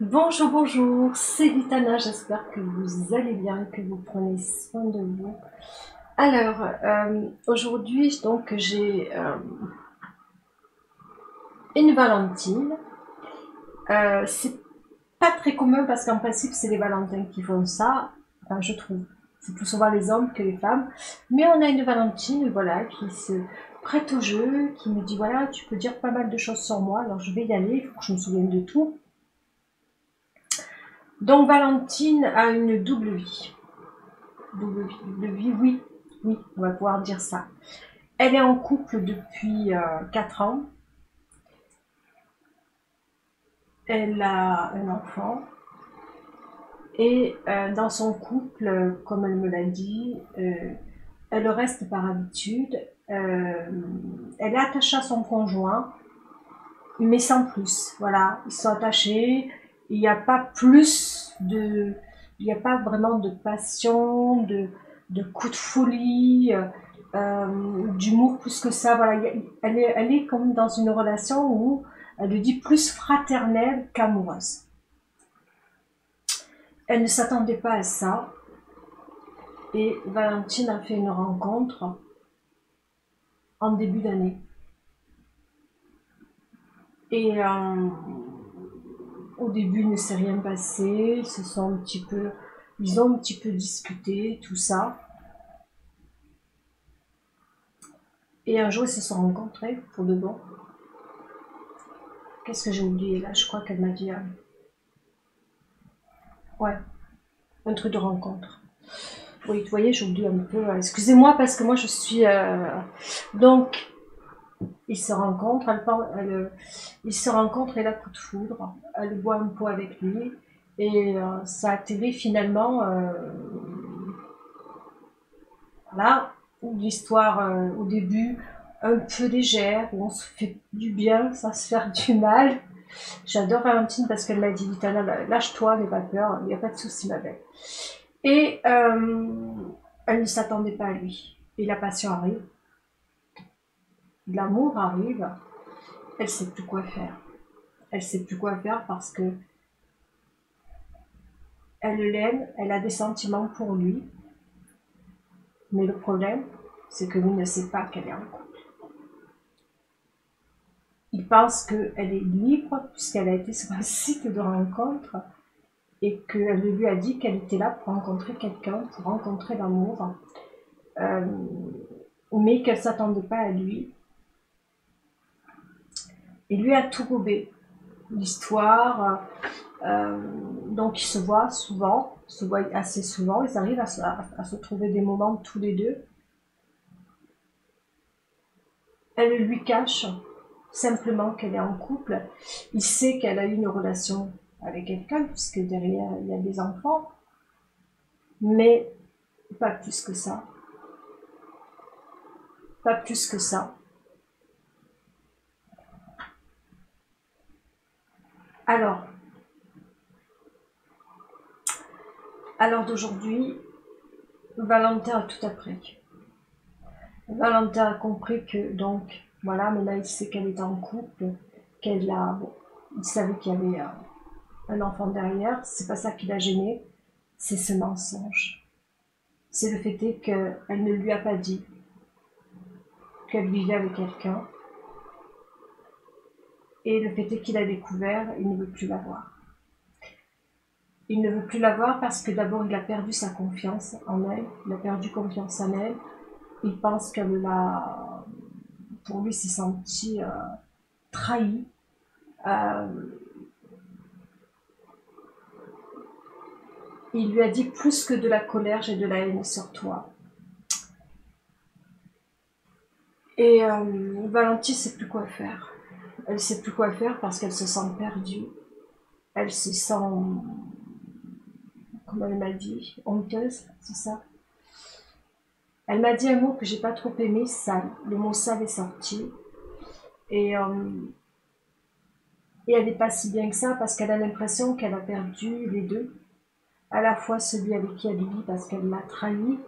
Bonjour, bonjour, c'est Vitana, j'espère que vous allez bien, que vous prenez soin de vous. Alors, aujourd'hui, donc, j'ai une Valentine. C'est pas très commun parce qu'en principe, c'est les Valentins qui font ça, enfin, je trouve. C'est plus souvent les hommes que les femmes. Mais on a une Valentine, voilà, qui se prête au jeu, qui me dit, voilà, tu peux dire pas mal de choses sur moi, alors je vais y aller, il faut que je me souvienne de tout. Donc, Valentine a une double vie. Double vie, oui, oui, on va pouvoir dire ça. Elle est en couple depuis 4 ans. Elle a un enfant. Et dans son couple, comme elle me l'a dit, elle reste par habitude. Elle est attachée à son conjoint, mais sans plus. Voilà, ils sont attachés. Il n'y a pas plus de... Il n'y a pas vraiment de passion, de coup de folie, d'humour plus que ça. Voilà, elle est comme dans une relation où elle le dit plus fraternelle qu'amoureuse. Elle ne s'attendait pas à ça. Et Valentine a fait une rencontre en début d'année. Et au début, il ne s'est rien passé. Ils ont un petit peu discuté, tout ça. Et un jour, ils se sont rencontrés pour de bon. Qu'est-ce que j'ai oublié là? Je crois qu'elle m'a dit, ouais, un truc de rencontre. Oui, vous voyez, j'oublie un peu. Excusez-moi parce que moi, je suis. Donc, ils se rencontrent. Ils se rencontrent et la coup de foudre. Elle boit un pot avec lui. Et ça a atterri finalement. Là, l'histoire au début un peu légère, où on se fait du bien sans se faire du mal. J'adore Valentine parce qu'elle m'a dit, Vitana, lâche-toi, n'aie pas peur, il n'y a pas de souci, ma belle. Et elle ne s'attendait pas à lui. Et la passion arrive, l'amour arrive, elle sait plus quoi faire. Elle sait plus quoi faire parce que elle l'aime, elle a des sentiments pour lui. Mais le problème, c'est que lui ne sait pas qu'elle est en couple. Il pense qu'elle est libre puisqu'elle a été sur un site de rencontre et qu'elle lui a dit qu'elle était là pour rencontrer quelqu'un, pour rencontrer l'amour, euh, mais qu'elle ne s'attendait pas à lui. Et lui a tout gobé. L'histoire, donc ils se voient souvent, ils se voient assez souvent, ils arrivent à se trouver des moments tous les deux. Elle lui cache simplement qu'elle est en couple. Il sait qu'elle a eu une relation avec quelqu'un, puisque derrière il y a des enfants, mais pas plus que ça. Pas plus que ça. Alors, à l'heure d'aujourd'hui, Valentin a tout appris. Valentin a compris que, donc, voilà, maintenant il sait qu'elle est en couple, qu'elle a, bon, il savait qu'il y avait un enfant derrière, c'est pas ça qui l'a gêné, c'est ce mensonge. C'est le fait qu'elle ne lui a pas dit qu'elle vivait avec quelqu'un, et le fait est qu'il a découvert, il ne veut plus la voir. Il ne veut plus la voir parce que d'abord il a perdu sa confiance en elle, il a perdu confiance en elle, il pense qu'elle l'a, pour lui, s'est senti trahi. Euh, il lui a dit plus que de la colère, j'ai de la haine sur toi. Et Valentine sait plus quoi faire. Elle sait plus quoi faire parce qu'elle se sent perdue. Elle se sent, comme elle m'a dit, honteuse, c'est ça. Elle m'a dit un mot que j'ai pas trop aimé, sale. Le mot sale est sorti. Et, euh, et elle n'est pas si bien que ça parce qu'elle a l'impression qu'elle a perdu les deux. À la fois celui avec qui elle vit parce qu'elle l'a trahi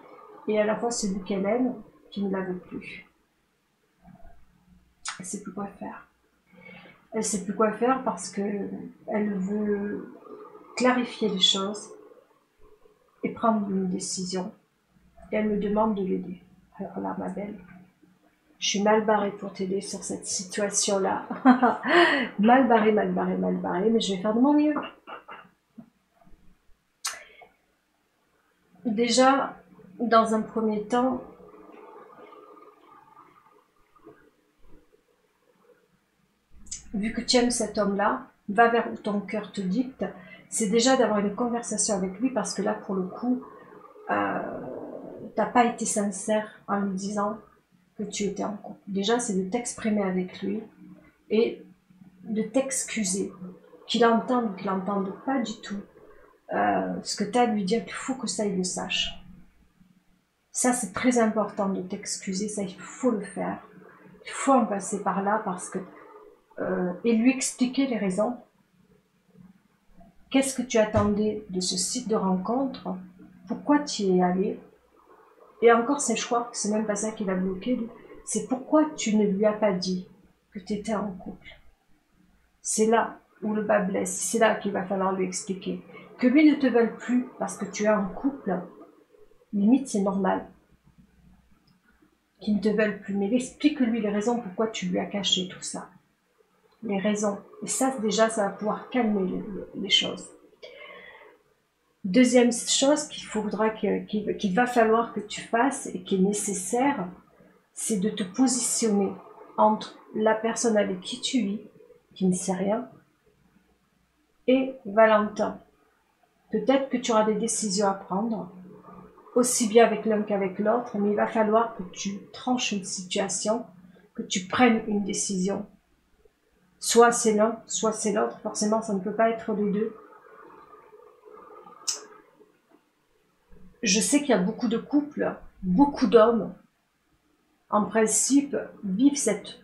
et à la fois celui qu'elle aime qui ne la veut plus. Elle ne sait plus quoi faire. Elle sait plus quoi faire parce que elle veut clarifier les choses et prendre une décision. Et elle me demande de l'aider. Alors là, ma belle, je suis mal barrée pour t'aider sur cette situation-là. Mal barrée, mal barrée, mal barrée, mais je vais faire de mon mieux. Déjà, dans un premier temps, vu que tu aimes cet homme-là, va vers où ton cœur te dicte, c'est déjà d'avoir une conversation avec lui parce que là, pour le coup, t'as pas été sincère en lui disant que tu étais en couple. Déjà, c'est de t'exprimer avec lui et de t'excuser, qu'il entende ou qu'il n'entende pas du tout ce que tu as à lui dire, il faut que ça, il le sache. Ça, c'est très important de t'excuser, ça, il faut le faire. Il faut en passer par là parce que et lui expliquer les raisons. Qu'est-ce que tu attendais de ce site de rencontre? Pourquoi tu y es allé? Et encore, c'est, je crois que c'est même pas ça qui l'a bloqué. C'est pourquoi tu ne lui as pas dit que tu étais en couple. C'est là où le bas blesse. C'est là qu'il va falloir lui expliquer. Que lui ne te veuille plus parce que tu es en couple, limite c'est normal. Qu'il ne te veuille plus. Mais explique-lui les raisons pourquoi tu lui as caché tout ça. Les raisons. Et ça, déjà, ça va pouvoir calmer les choses. Deuxième chose qu'il va falloir que tu fasses et qui est nécessaire, c'est de te positionner entre la personne avec qui tu vis, qui ne sait rien, et Valentin. Peut-être que tu auras des décisions à prendre, aussi bien avec l'un qu'avec l'autre, mais il va falloir que tu tranches une situation, que tu prennes une décision. Soit c'est l'un, soit c'est l'autre, forcément ça ne peut pas être les deux. Je sais qu'il y a beaucoup de couples, beaucoup d'hommes, en principe, vivent cette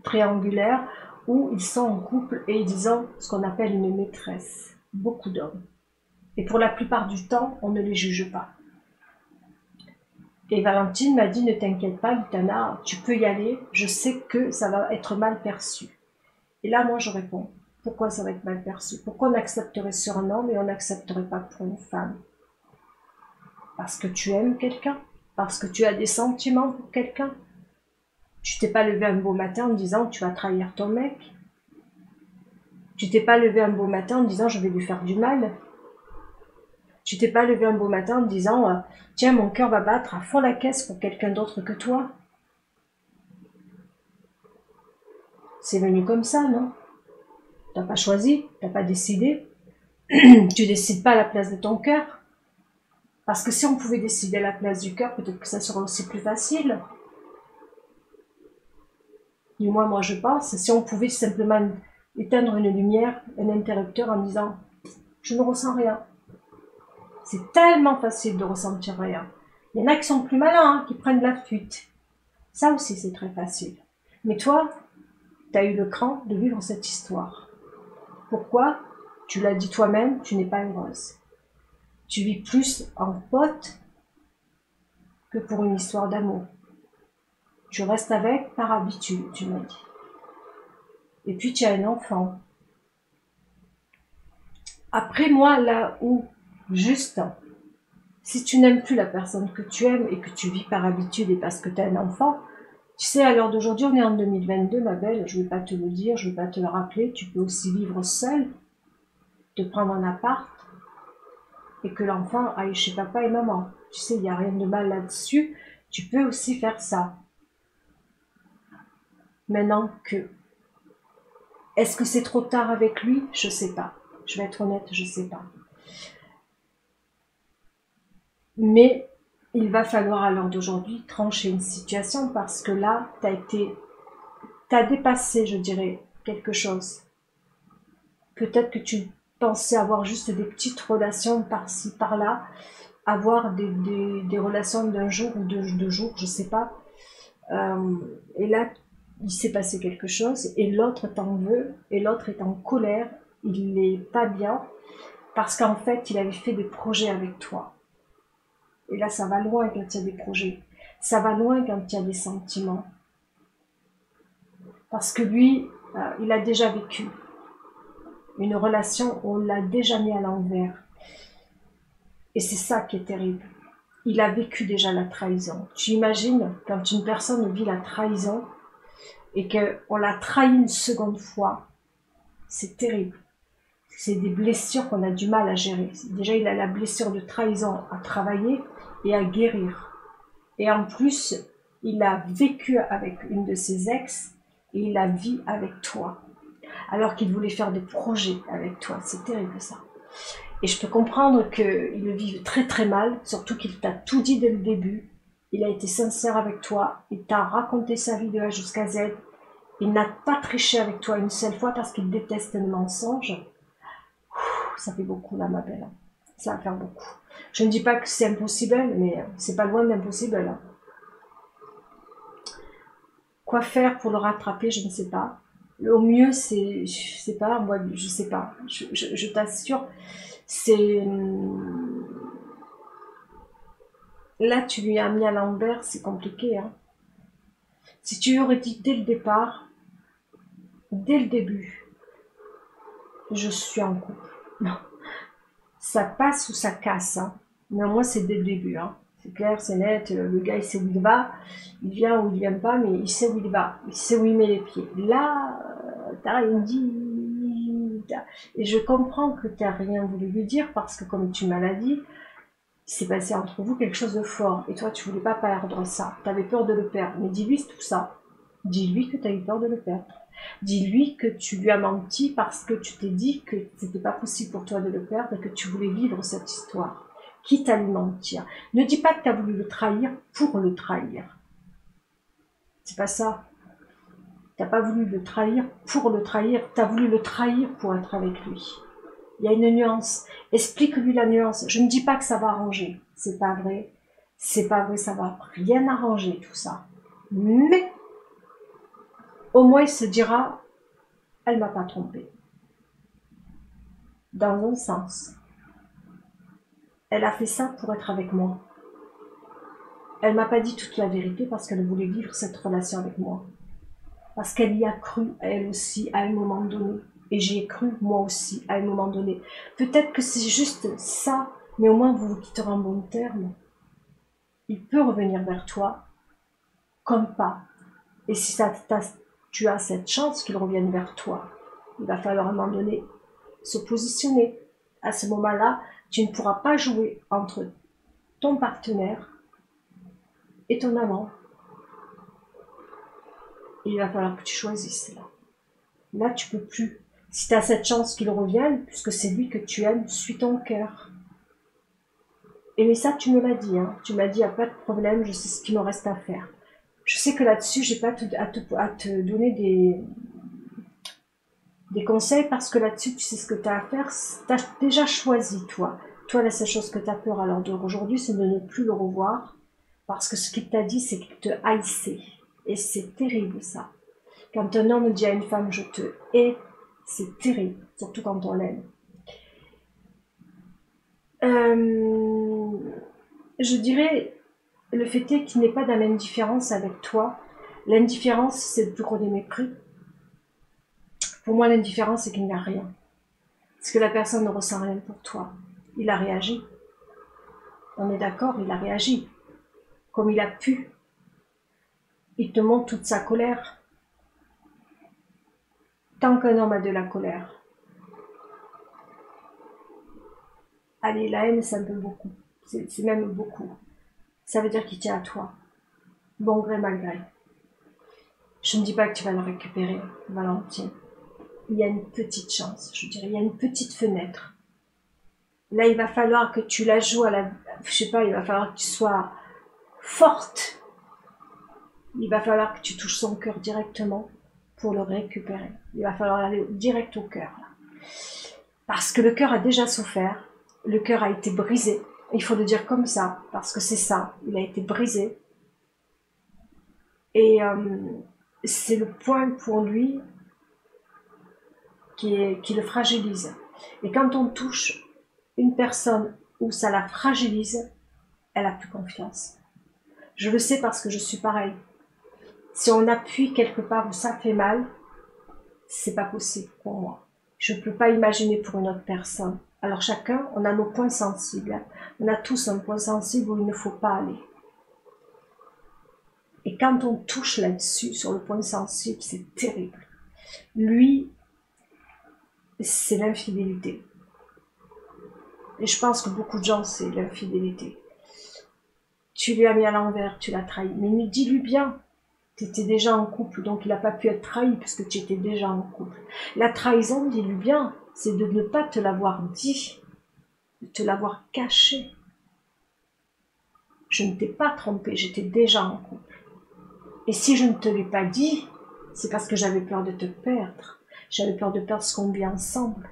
triangulaire où ils sont en couple et ils ont ce qu'on appelle une maîtresse. Beaucoup d'hommes. Et pour la plupart du temps, on ne les juge pas. Et Valentine m'a dit, ne t'inquiète pas, Lutana, tu peux y aller, je sais que ça va être mal perçu. Et là, moi, je réponds, pourquoi ça va être mal perçu? Pourquoi on accepterait sur un homme et on n'accepterait pas pour une femme? Parce que tu aimes quelqu'un? Parce que tu as des sentiments pour quelqu'un? Tu t'es pas levé un beau matin en disant tu vas trahir ton mec? Tu t'es pas levé un beau matin en disant je vais lui faire du mal? Tu t'es pas levé un beau matin en disant tiens, mon cœur va battre à fond la caisse pour quelqu'un d'autre que toi? C'est venu comme ça, non? T'as pas choisi, t'as pas décidé. Tu décides pas à la place de ton cœur. Parce que si on pouvait décider à la place du cœur, peut-être que ça serait aussi plus facile. Du moins, moi je pense, si on pouvait simplement éteindre une lumière, un interrupteur en disant je ne ressens rien. C'est tellement facile de ressentir rien. Il y en a qui sont plus malins, hein, qui prennent la fuite. Ça aussi, c'est très facile. Mais toi, tu as eu le cran de vivre cette histoire. Pourquoi? Tu l'as dit toi-même, tu n'es pas heureuse. Tu vis plus en pote que pour une histoire d'amour. Tu restes avec par habitude, tu m'as dit. Et puis tu as un enfant. Après moi, là où, juste, si tu n'aimes plus la personne que tu aimes et que tu vis par habitude et parce que tu as un enfant, tu sais, à l'heure d'aujourd'hui, on est en 2022, ma belle, je ne vais pas te le dire, je ne vais pas te le rappeler, tu peux aussi vivre seule, te prendre un appart et que l'enfant aille chez papa et maman. Tu sais, il n'y a rien de mal là-dessus, tu peux aussi faire ça. Maintenant que, est-ce que c'est trop tard avec lui? Je sais pas. Je vais être honnête, je sais pas. Mais il va falloir à l'heure d'aujourd'hui trancher une situation parce que là, t'as dépassé, je dirais, quelque chose. Peut-être que tu pensais avoir juste des petites relations par-ci, par-là, avoir des relations d'un jour ou de 2 jours, je sais pas. Et là, il s'est passé quelque chose et l'autre t'en veut et l'autre est en colère, il n'est pas bien parce qu'en fait, il avait fait des projets avec toi. Et là, ça va loin quand il y a des projets. Ça va loin quand il y a des sentiments. Parce que lui, il a déjà vécu une relation où on l'a déjà mis à l'envers. Et c'est ça qui est terrible. Il a vécu déjà la trahison. Tu imagines quand une personne vit la trahison et qu'on l'a trahi une seconde fois, c'est terrible. C'est des blessures qu'on a du mal à gérer. Déjà, il a la blessure de trahison à travailler et à guérir. Et en plus, il a vécu avec une de ses ex et il la vit avec toi. Alors qu'il voulait faire des projets avec toi. C'est terrible ça. Et je peux comprendre qu'il le vive très très mal, surtout qu'il t'a tout dit dès le début. Il a été sincère avec toi, il t'a raconté sa vie de A jusqu'à Z. Il n'a pas triché avec toi une seule fois parce qu'il déteste le mensonge. Ça fait beaucoup là, ma belle. Ça va faire beaucoup. Je ne dis pas que c'est impossible, mais c'est pas loin d'impossible. Quoi faire pour le rattraper, je ne sais pas. Au mieux, c'est, je sais pas, moi, je sais pas. Je t'assure, c'est... Là, tu lui as mis à l'envers, c'est compliqué. Hein. Si tu aurais dit dès le départ, dès le début, je suis en couple. Non. Ça passe ou ça casse. Hein. Mais moi, c'est dès le début. Hein. C'est clair, c'est net. Le gars, il sait où il va. Il vient ou il vient pas, mais il sait où il va. Il sait où il met les pieds. Là, t'as rien dit. Et je comprends que t'as rien voulu lui dire parce que, comme tu m'as l'as dit, il s'est passé entre vous quelque chose de fort. Et toi, tu voulais pas perdre ça. Tu avais peur de le perdre. Mais dis-lui tout ça. Dis-lui que tu as eu peur de le perdre. Dis-lui que tu lui as menti parce que tu t'es dit que c'était pas possible pour toi de le perdre et que tu voulais vivre cette histoire. Quitte à lui mentir. Ne dis pas que tu as voulu le trahir pour le trahir. C'est pas ça. T'as pas voulu le trahir pour le trahir. Tu as voulu le trahir pour être avec lui. Il y a une nuance. Explique-lui la nuance. Je ne dis pas que ça va arranger. C'est pas vrai. C'est pas vrai, ça va rien arranger tout ça. Mais au moins il se dira, elle m'a pas trompé. Dans un sens. Elle a fait ça pour être avec moi. Elle m'a pas dit toute la vérité parce qu'elle voulait vivre cette relation avec moi. Parce qu'elle y a cru, elle aussi, à un moment donné. Et j'y ai cru, moi aussi, à un moment donné. Peut-être que c'est juste ça, mais au moins vous vous quitterez en bon terme. Il peut revenir vers toi, comme pas. Et si tu as cette chance qu'il revienne vers toi, il va falloir à un moment donné se positionner. À ce moment-là, tu ne pourras pas jouer entre ton partenaire et ton amant. Il va falloir que tu choisisses là. Là, tu peux plus. Si tu as cette chance qu'il revienne, puisque c'est lui que tu aimes, suis ton cœur. Et mais ça, tu me l'as dit. Hein. Tu m'as dit, il n'y a pas de problème, je sais ce qu'il me reste à faire. Je sais que là-dessus, j'ai pas à te donner des conseils parce que là-dessus, tu sais ce que tu as à faire. Tu as déjà choisi, toi. Toi, la seule chose que tu as peur à l'heure d'aujourd'hui, c'est de ne plus le revoir parce que ce qu'il t'a dit, c'est qu'il te haïssait. Et c'est terrible, ça. Quand un homme dit à une femme, je te hais, c'est terrible, surtout quand on l'aime. Je dirais, le fait est qu'il n'est pas dans l'indifférence avec toi. L'indifférence, c'est le plus gros des mépris. Pour moi, l'indifférence, c'est qu'il n'y a rien. Parce que la personne ne ressent rien pour toi. Il a réagi. On est d'accord, il a réagi. Comme il a pu. Il te montre toute sa colère. Tant qu'un homme a de la colère. Allez, la haine, c'est un peu beaucoup. C'est même beaucoup. Ça veut dire qu'il tient à toi. Bon gré, mal gré. Je ne dis pas que tu vas le récupérer, Valentine. Il y a une petite chance, je dirais. Il y a une petite fenêtre. Là, il va falloir que tu la joues à la... Je sais pas, il va falloir que tu sois forte. Il va falloir que tu touches son cœur directement pour le récupérer. Il va falloir aller direct au cœur. Là. Parce que le cœur a déjà souffert. Le cœur a été brisé. Il faut le dire comme ça, parce que c'est ça. Il a été brisé. Et c'est le point pour lui qui le fragilise. Et quand on touche une personne où ça la fragilise, elle a plus confiance. Je le sais parce que je suis pareil. Si on appuie quelque part où ça fait mal, c'est pas possible pour moi. Je peux pas imaginer pour une autre personne. Alors chacun, on a nos points sensibles. On a tous un point sensible où il ne faut pas aller. Et quand on touche là-dessus, sur le point sensible, c'est terrible. Lui, c'est l'infidélité. Et je pense que beaucoup de gens, c'est l'infidélité. Tu lui as mis à l'envers, tu l'as trahi. Mais dis-lui bien, tu étais déjà en couple, donc il n'a pas pu être trahi puisque tu étais déjà en couple. La trahison, dis-lui bien, c'est de ne pas te l'avoir dit, de te l'avoir caché. Je ne t'ai pas trompé, j'étais déjà en couple. Et si je ne te l'ai pas dit, c'est parce que j'avais peur de te perdre. J'avais peur de perdre ce qu'on vit ensemble.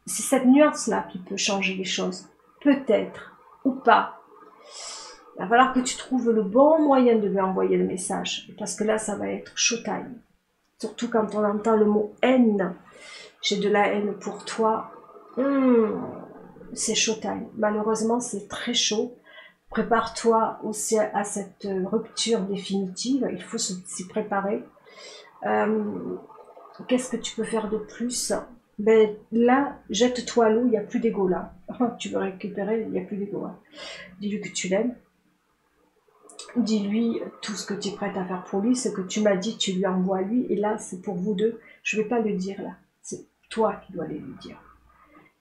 C'est cette nuance-là qui peut changer les choses. Peut-être, ou pas. Il va falloir que tu trouves le bon moyen de lui envoyer le message. Parce que là, ça va être showtime. Surtout quand on entend le mot haine. J'ai de la haine pour toi. C'est showtime. Malheureusement, c'est très chaud. Prépare-toi aussi à cette rupture définitive. Il faut s'y préparer. Qu'est-ce que tu peux faire de plus? Ben, là, jette-toi à l'eau, il n'y a plus d'ego là. Tu veux récupérer, il n'y a plus d'ego. Hein. Dis-lui que tu l'aimes. Dis-lui tout ce que tu es prête à faire pour lui, ce que tu m'as dit, tu lui envoies à lui. Et là, c'est pour vous deux. Je ne vais pas le dire là. C'est toi qui dois aller lui dire.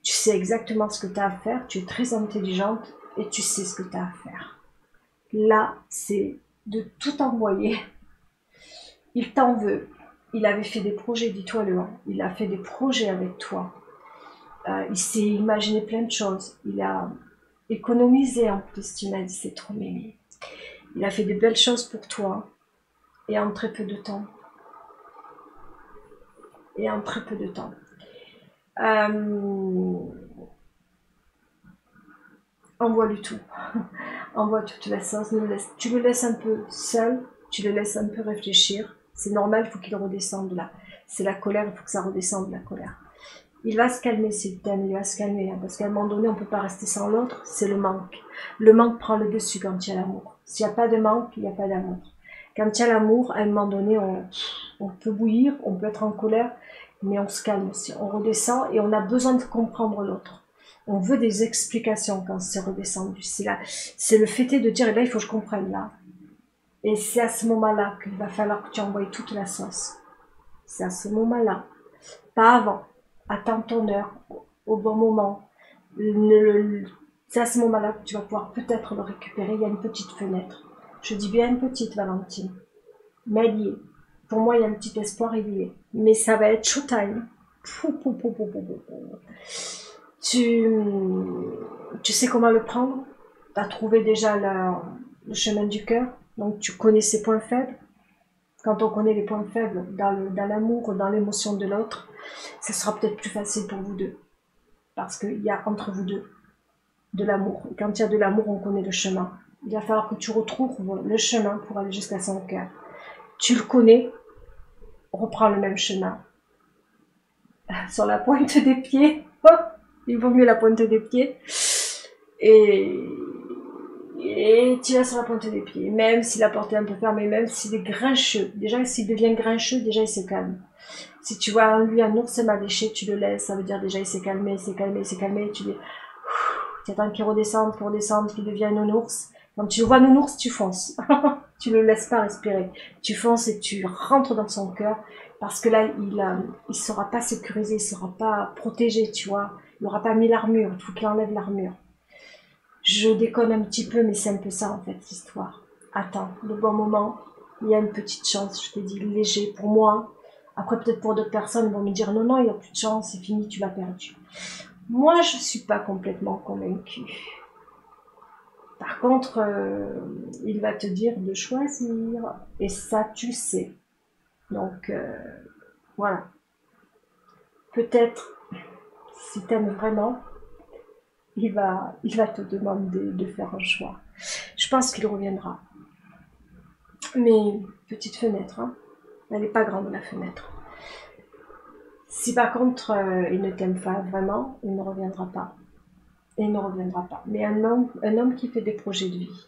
Tu sais exactement ce que tu as à faire. Tu es très intelligente et tu sais ce que tu as à faire. Là, c'est de tout envoyer. Il t'en veut. Il avait fait des projets, dis-toi-le. Hein. Il a fait des projets avec toi. Il s'est imaginé plein de choses. Il a économisé en plus, tu m'as dit, c'est trop mimi. Il a fait des belles choses pour toi. Et en très peu de temps. Et en très peu de temps. Envoie-lui tout. Envoie toute la sauce. Tu le laisses un peu seul. Tu le laisses un peu réfléchir. C'est normal, il faut qu'il redescende là. C'est la colère, il faut que ça redescende, la colère. Il va se calmer s'il t'aime, il va se calmer. Hein, parce qu'à un moment donné, on ne peut pas rester sans l'autre, c'est le manque. Le manque prend le dessus quand il y a l'amour. S'il n'y a pas de manque, il n'y a pas d'amour. Quand il y a l'amour, à un moment donné, on peut bouillir, on peut être en colère, mais on se calme aussi. On redescend et on a besoin de comprendre l'autre. On veut des explications quand c'est redescendu. C'est le fait de dire, là, il faut que je comprenne, là. Et c'est à ce moment-là qu'il va falloir que tu envoies toute la sauce. C'est à ce moment-là. Pas avant. Attends ton heure, au bon moment. C'est à ce moment-là que tu vas pouvoir peut-être le récupérer. Il y a une petite fenêtre. Je dis bien une petite, Valentine. Mais elle y est. Pour moi, il y a un petit espoir, il y est. Mais ça va être showtime. Tu sais comment le prendre? Tu as trouvé déjà le chemin du cœur. Donc tu connais ses points faibles. Quand on connaît les points faibles dans l'amour, dans l'émotion de l'autre, ça sera peut-être plus facile pour vous deux. Parce qu'il y a entre vous deux de l'amour. Et quand il y a de l'amour, on connaît le chemin. Il va falloir que tu retrouves le chemin pour aller jusqu'à son cœur. Tu le connais, reprends le même chemin. Sur la pointe des pieds, il vaut mieux la pointe des pieds. Et tu vas sur la pointe des pieds, même si la porte est un peu fermée, même s'il est grincheux. Déjà, s'il devient grincheux, déjà il se calme. Si tu vois lui un ours mal léché, tu le laisses, ça veut dire déjà il s'est calmé, il s'est calmé, il s'est calmé, tu dis, tu attends qu'il redescende, qu'il devienne un ours. Quand tu vois un ours, tu fonces. Tu le laisses pas respirer. Tu fonces et tu rentres dans son cœur, parce que là, il sera pas sécurisé, il sera pas protégé, tu vois. Il n'aura pas mis l'armure, il faut qu'il enlève l'armure. Je déconne un petit peu, mais c'est un peu ça, en fait, l'histoire. Attends, le bon moment, il y a une petite chance, je te dis, léger pour moi. Après, peut-être pour d'autres personnes, ils vont me dire, non, non, il n'y a plus de chance, c'est fini, tu l'as perdu. Moi, je suis pas complètement convaincue. Par contre, il va te dire de choisir, et ça, tu sais. Donc, voilà. Peut-être, si t'aimes vraiment, il va te demander de faire un choix. Je pense qu'il reviendra. Mais, petite fenêtre, hein. Elle n'est pas grande, la fenêtre. Si par contre, il ne t'aime pas vraiment, il ne reviendra pas. Il ne reviendra pas. Mais un homme qui fait des projets de vie,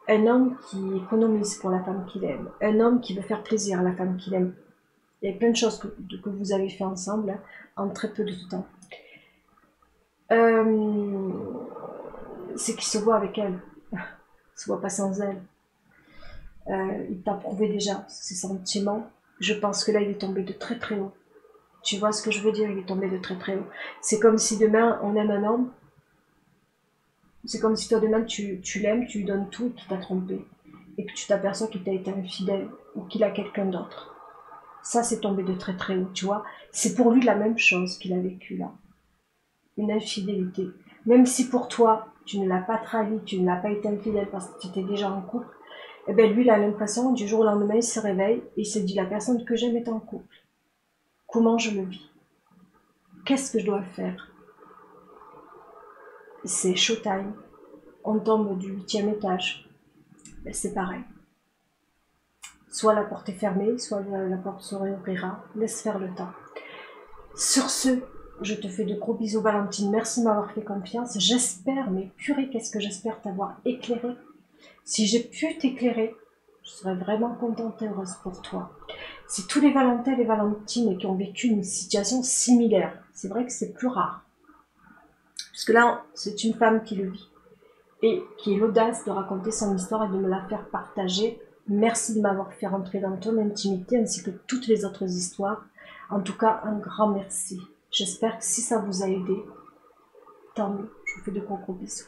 un homme qui économise pour la femme qu'il aime, un homme qui veut faire plaisir à la femme qu'il aime, Il y a plein de choses que vous avez fait ensemble hein, en très peu de temps. C'est qu'il se voit avec elle. Il se voit pas sans elle. Il t'a prouvé déjà ses sentiments. Je pense que là, il est tombé de très très haut. Tu vois ce que je veux dire? Il est tombé de très très haut. C'est comme si demain, on aime un homme. C'est comme si toi, demain, tu l'aimes, tu lui donnes tout, qu'il t'a trompé. Et que tu t'aperçois qu'il t'a été infidèle ou qu'il a quelqu'un d'autre. Ça, c'est tombé de très très haut, tu vois. C'est pour lui la même chose qu'il a vécu là. Une infidélité. Même si pour toi, tu ne l'as pas trahi, tu ne l'as pas été infidèle parce que tu étais déjà en couple, eh ben lui, il a l'impression, du jour au lendemain, il se réveille et il se dit, la personne que j'aime est en couple. Comment je le vis? Qu'est-ce que je dois faire? C'est showtime. On tombe du 8e étage. Ben, c'est pareil. Soit la porte est fermée, soit la porte se réouvrira. Laisse faire le temps. Sur ce, je te fais de gros bisous Valentine. Merci de m'avoir fait confiance. J'espère, mais purée, qu'est-ce que j'espère t'avoir éclairé. Si j'ai pu t'éclairer, je serais vraiment contente et heureuse pour toi. C'est tous les Valentins et les Valentines qui ont vécu une situation similaire. C'est vrai que c'est plus rare. Parce que là, c'est une femme qui le vit. Et qui a l'audace de raconter son histoire et de me la faire partager. Merci de m'avoir fait rentrer dans ton intimité ainsi que toutes les autres histoires. En tout cas, un grand merci. J'espère que si ça vous a aidé, tant mieux. Je vous fais de gros bisous.